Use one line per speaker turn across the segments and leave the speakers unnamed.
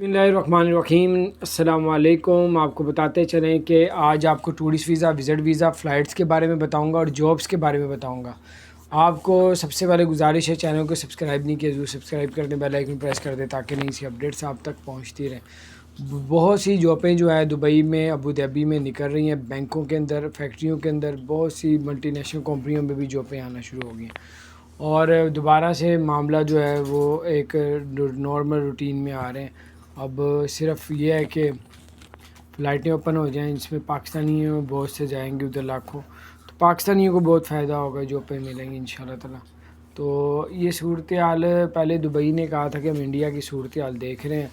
बिस्मिल्लाहिर्रहमानिर्रहीम। अस्सलाम वालेकुम। आपको बताते चलें कि आज आपको tourist visa, visit visa, flights के बारे में बताऊंगा और जॉब्स के बारे में बताऊंगा। आपको सबसे पहले गुजारिश है, चैनल को सब्सक्राइब नहीं किया ज़रूर सब्सक्राइब कर दें, बेल आइकन प्रेस कर दें ताकि नई सी अपडेट्स आप तक पहुंचती रहें। बहुत सी जॉबें जो है दुबई में, अबू धाबी में निकल रही हैं, बैंकों के अंदर, फैक्ट्रियों के अंदर, बहुत सी मल्टीनेशनल कंपनियों में भी जॉबें आना शुरू हो गई हैं और दोबारा से मामला जो है वो एक नॉर्मल रूटीन में आ रहे हैं। अब सिर्फ ये है कि फ़्लाइटें ओपन हो जाएं, जिसमें पाकिस्तानी बहुत से जाएंगे उधर लाखों, तो पाकिस्तानियों को बहुत फ़ायदा होगा, जो पे मिलेंगे इंशाल्लाह ताला। तो ये सूरत हाल, पहले दुबई ने कहा था कि हम इंडिया की सूरत हाल देख रहे हैं,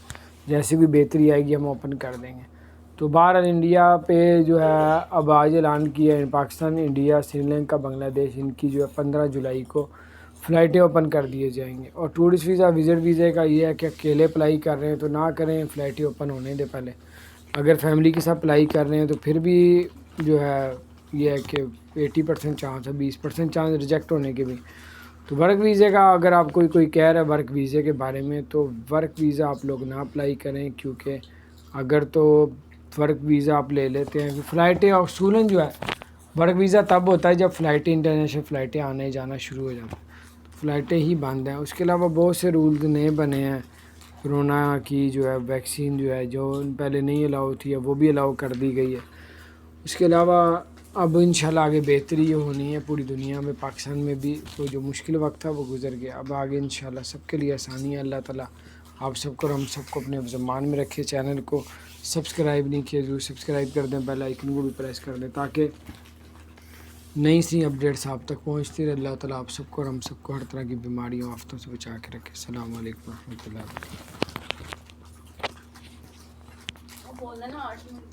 जैसे भी बेहतरी आएगी हम ओपन कर देंगे। तो बहरहाल इंडिया पे जो है अब आज ऐलान किया है पाकिस्तान, इंडिया, श्रीलंका, बांग्लादेश, इनकी जो है 15 जुलाई को फ़्लाइटें ओपन कर दिए जाएंगे। और टूरिस्ट वीज़ा, विज़िट वीज़े का ये है कि अकेले अप्लाई कर रहे हैं तो ना करें, फ़्लाइटें ओपन होने दें पहले। अगर फैमिली के साथ अप्लाई कर रहे हैं तो फिर भी जो है ये है कि 80% चांस है, 20% चांस रिजेक्ट होने के भी। तो वर्क वीज़े का अगर आप कोई कह रहा है वर्क वीज़े के बारे में, तो वर्क वीज़ा आप लोग ना अप्लाई करें, क्योंकि अगर तो वर्क वीज़ा आप ले लेते हैं, फ़्लाइटें असूलन जो है वर्क वीज़ा तब होता है जब फ़्लाइटें, इंटरनेशनल फ़्लाइटें आने जाना शुरू हो जाती हैं, फ़्लाइटें ही बंद हैं। उसके अलावा बहुत से रूल्स नए बने हैं, कोरोना की जो है वैक्सीन जो है, जो पहले नहीं अलाउ थी, अब वो भी अलाउ कर दी गई है। उसके अलावा अब इंशाल्लाह आगे बेहतरी होनी है पूरी दुनिया में, पाकिस्तान में भी। तो जो मुश्किल वक्त था वो गुजर गया, अब आगे इंशाल्लाह सबके लिए आसानी है। अल्लाह ताला आप सबको और हम सबको अपने ज़मान में रखे। चैनल को सब्सक्राइब नहीं किया ज़रूर सब्सक्राइब कर दें, बेल आइकन को भी प्रेस कर दें ताकि नई सी अपडेट्स आप तक पहुँचती रहे। अल्लाह ताला आप सबको और हम सबको हर तरह की बीमारियों, आफ़तों से बचा के रखे। अस्सलाम वालेकुम रहमतुल्लाहि व बरकातहू।